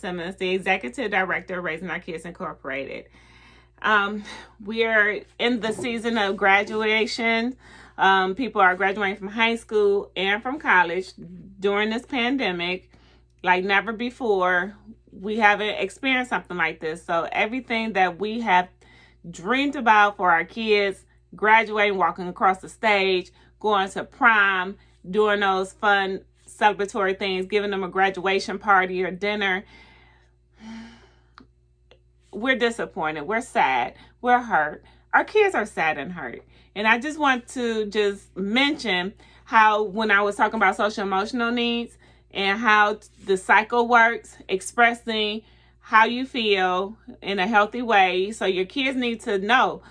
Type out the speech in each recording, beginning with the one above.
Simmons, the Executive Director of Raising Our Kids Incorporated. We are in the season of graduation. People are graduating from high school and from college during this pandemic like never before. We haven't experienced something like this. So everything that we have dreamed about for our kids, graduating, walking across the stage, going to prom, doing those fun celebratory things, giving them a graduation party or dinner, we're disappointed, we're sad, we're hurt. Our kids are sad and hurt. And I just want to just mention how when I was talking about social emotional needs and how the cycle works, expressing how you feel in a healthy way. So your kids need to know,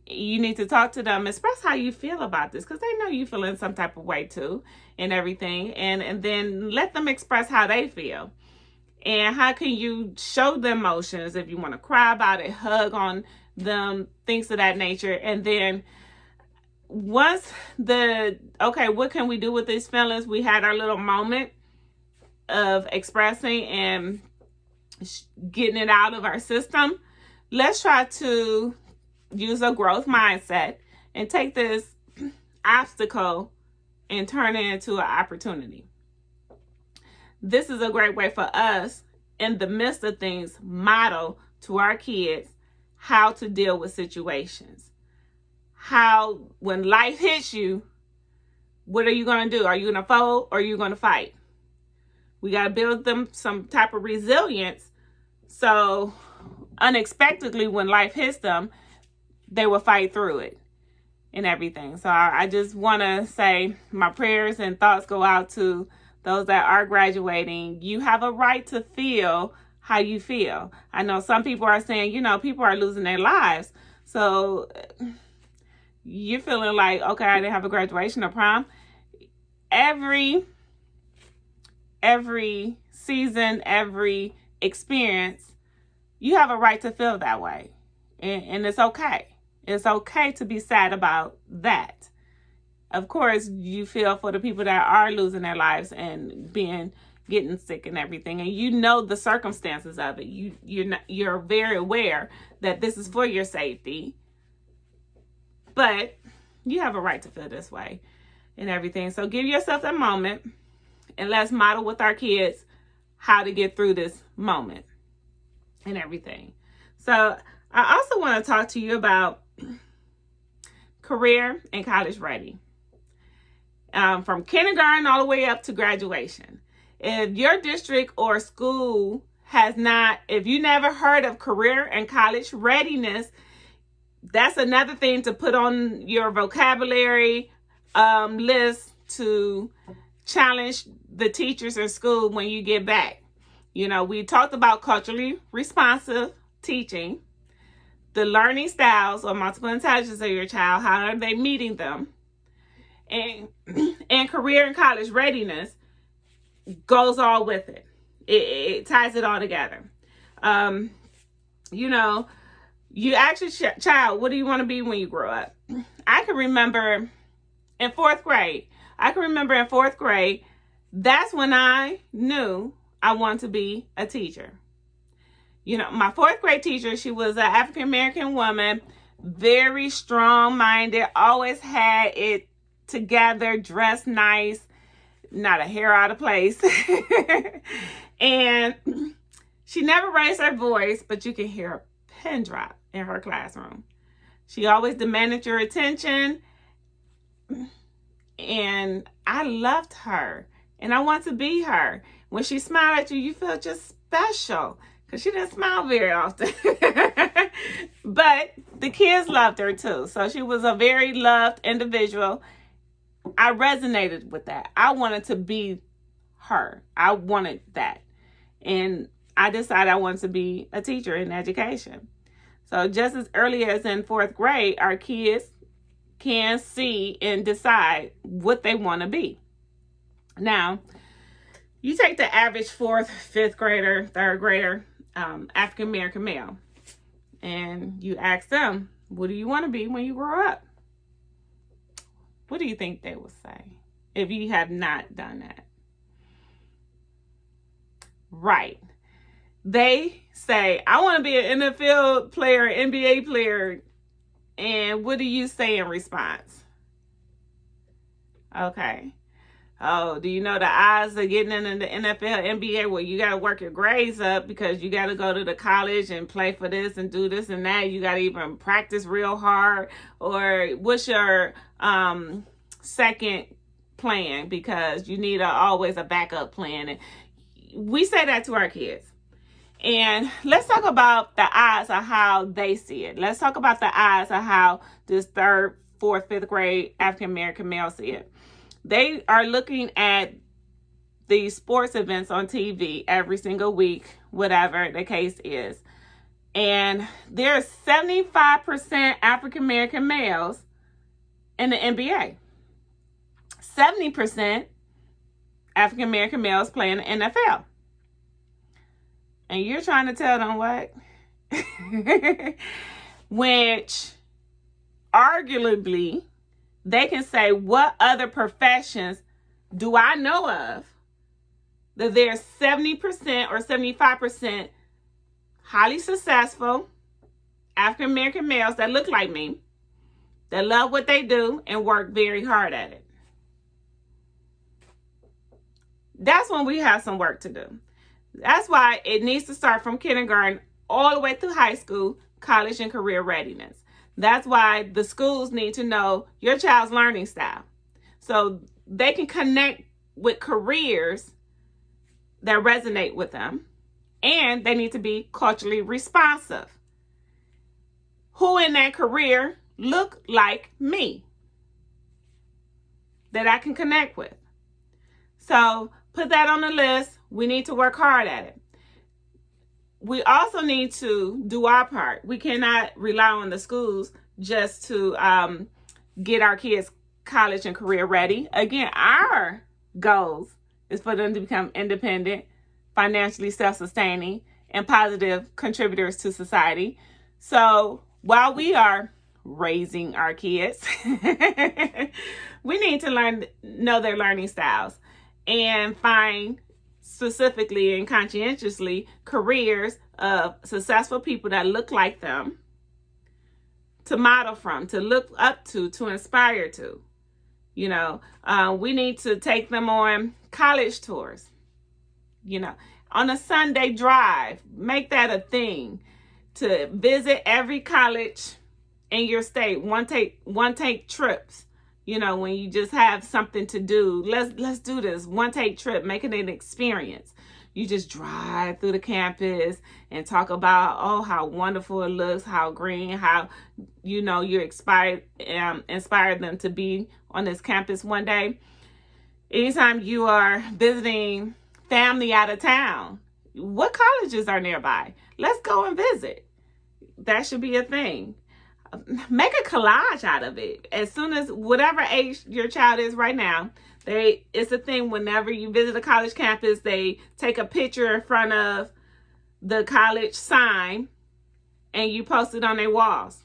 you need to talk to them, express how you feel about this, because they know you feel in some type of way too and everything. And then let them express how they feel. And how can you show them emotions if you want to cry about it, hug on them, things of that nature. And then once okay, what can we do with these feelings? We had our little moment of expressing and getting it out of our system. Let's try to use a growth mindset and take this obstacle and turn it into an opportunity. This is a great way for us, in the midst of things, model to our kids how to deal with situations. How, when life hits you, what are you going to do? Are you going to fold or are you going to fight? We got to build them some type of resilience. So unexpectedly, when life hits them, they will fight through it and everything. So I just want to say my prayers and thoughts go out to those that are graduating. You have a right to feel how you feel. I know some people are saying, people are losing their lives. So you're feeling like, okay, I didn't have a graduation or prom. Every season, every experience, you have a right to feel that way. And it's okay. It's okay to be sad about that. Of course, you feel for the people that are losing their lives and getting sick and everything, and you know the circumstances of it. You're very aware that this is for your safety, but you have a right to feel this way and everything. So give yourself that moment, and let's model with our kids how to get through this moment and everything. So I also want to talk to you about career and college ready. From kindergarten all the way up to graduation. If your district or school if you never heard of career and college readiness, that's another thing to put on your vocabulary list to challenge the teachers in school when you get back. We talked about culturally responsive teaching, the learning styles or multiple intelligence of your child, how are they meeting them? And career and college readiness goes all with it. It ties it all together. You ask your child, what do you want to be when you grow up? I can remember in fourth grade, that's when I knew I wanted to be a teacher. My fourth grade teacher, she was an African-American woman, very strong-minded, always had it together, dressed nice, not a hair out of place. And she never raised her voice, but you can hear a pin drop in her classroom. She always demanded your attention. And I loved her. And I want to be her. When she smiled at you, you feel just special. Because she didn't smile very often. But the kids loved her too. So she was a very loved individual. I resonated with that. I wanted to be her. I wanted that. And I decided I wanted to be a teacher in education. So just as early as in fourth grade, our kids can see and decide what they want to be. Now, you take the average fourth, fifth grader, third grader, African-American male, and you ask them, what do you want to be when you grow up? What do you think they will say if you have not done that? Right. they say, I want to be an NFL player, NBA player. And what do you say in response? Okay. Oh, do you know the odds of getting into the NFL, NBA? Well, you got to work your grades up because you got to go to the college and play for this and do this and that. You got to even practice real hard. Or what's your second plan? Because you need always a backup plan. And we say that to our kids. And let's talk about the odds of how they see it. Let's talk about the odds of how this 3rd, 4th, 5th grade African-American male see it. They are looking at these sports events on TV every single week, whatever the case is. And there's 75% African-American males in the NBA. 70% African-American males play in the NFL. And you're trying to tell them what? Which, arguably, they can say, what other professions do I know of that there's 70% or 75% highly successful African-American males that look like me, that love what they do and work very hard at it? That's when we have some work to do. That's why it needs to start from kindergarten all the way through high school, college, and career readiness. That's why the schools need to know your child's learning style so they can connect with careers that resonate with them, and they need to be culturally responsive. Who in that career look like me that I can connect with? So put that on the list. We need to work hard at it. We also need to do our part. We cannot rely on the schools just to get our kids college and career ready. Again, our goals is for them to become independent, financially self-sustaining, and positive contributors to society. So while we are raising our kids, we need to know their learning styles and find specifically and conscientiously careers of successful people that look like them, to model from, to look up to inspire to. You know, we need to take them on college tours, you know, on a Sunday drive. Make that a thing to visit every college in your state. One take trips. You know, when you just have something to do, let's do this. One take trip, make it an experience. You just drive through the campus and talk about, oh, how wonderful it looks, how green, how, you know, you inspired them to be on this campus one day. Anytime you are visiting family out of town, what colleges are nearby? Let's go and visit. That should be a thing. Make a collage out of it. As soon as, whatever age your child is right now, it's a thing. Whenever you visit a college campus, they take a picture in front of the college sign and you post it on their walls.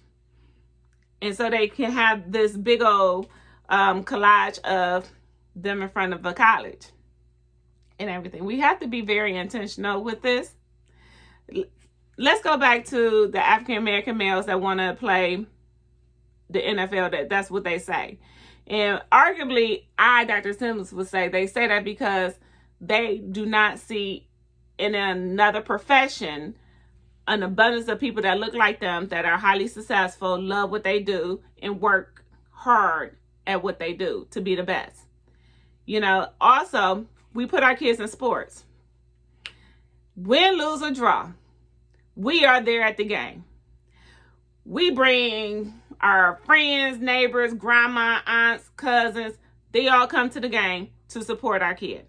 And so they can have this big old collage of them in front of a college and everything. We have to be very intentional with this. Let's go back to the African-American males that want to play the NFL. That's what they say. And arguably, Dr. Simmons, would say they say that because they do not see in another profession an abundance of people that look like them, that are highly successful, love what they do, and work hard at what they do to be the best. You know, also, we put our kids in sports. Win, lose, or draw, we are there at the game. We bring our friends, neighbors, grandma, aunts, cousins. They all come to the game to support our kid.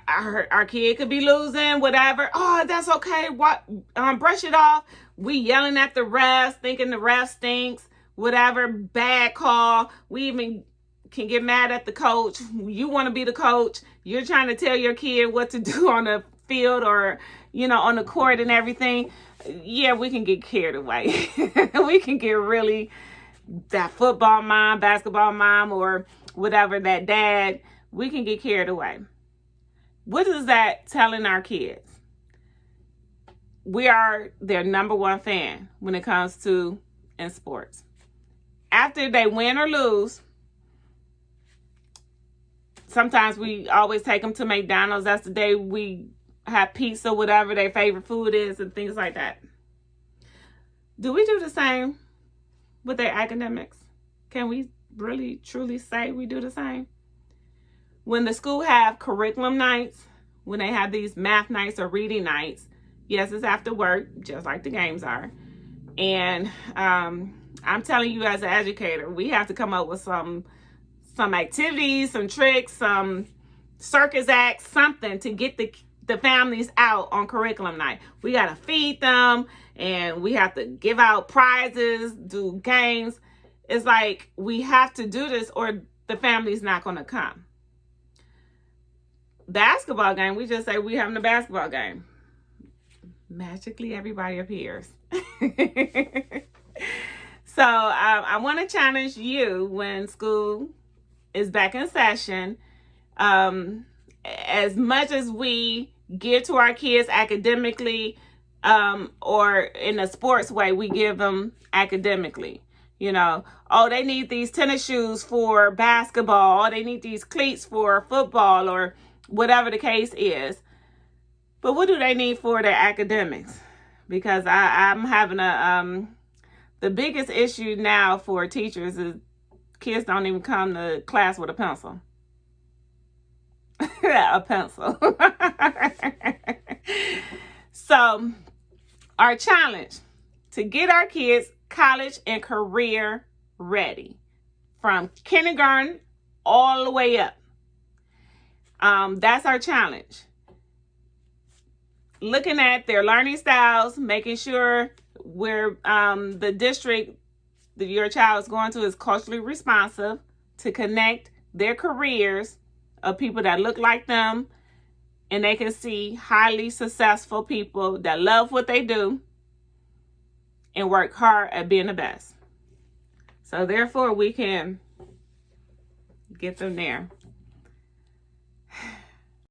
Our kid could be losing, whatever. Oh, that's okay. Brush it off. We yelling at the refs, thinking the ref stinks, whatever, bad call. We even can get mad at the coach. You want to be the coach. You're trying to tell your kid what to do on the field or, you know, on the court and everything. Yeah, we can get carried away. We can get really that football mom, basketball mom, or whatever, that dad. We can get carried away. What is that telling our kids? we are their number one fan when it comes to in sports. After they win or lose, sometimes we always take them to McDonald's. That's the day we have pizza, whatever their favorite food is, and things like that. Do we do the same with their academics? Can we really, truly say we do the same? When the school have curriculum nights, when they have these math nights or reading nights, yes, it's after work, just like the games are. And I'm telling you as an educator, we have to come up with some activities, some tricks, some circus acts, something to get the families out on curriculum night. We got to feed them, and we have to give out prizes, do games. It's like we have to do this or the family's not going to come. Basketball game, we just say we're having a basketball game. Magically, everybody appears. So I want to challenge you when school is back in session. As much as we give to our kids academically, or in a sports way, we give them academically. You know, oh, they need these tennis shoes for basketball. Or they need these cleats for football, or whatever the case is. But what do they need for their academics? Because I'm having the biggest issue now for teachers is kids don't even come to class with a pencil. A pencil. So our challenge to get our kids college and career ready from kindergarten all the way up. That's our challenge. Looking at their learning styles, making sure where the district that your child is going to is culturally responsive, to connect their careers of people that look like them, and they can see highly successful people that love what they do and work hard at being the best. So therefore, we can get them there.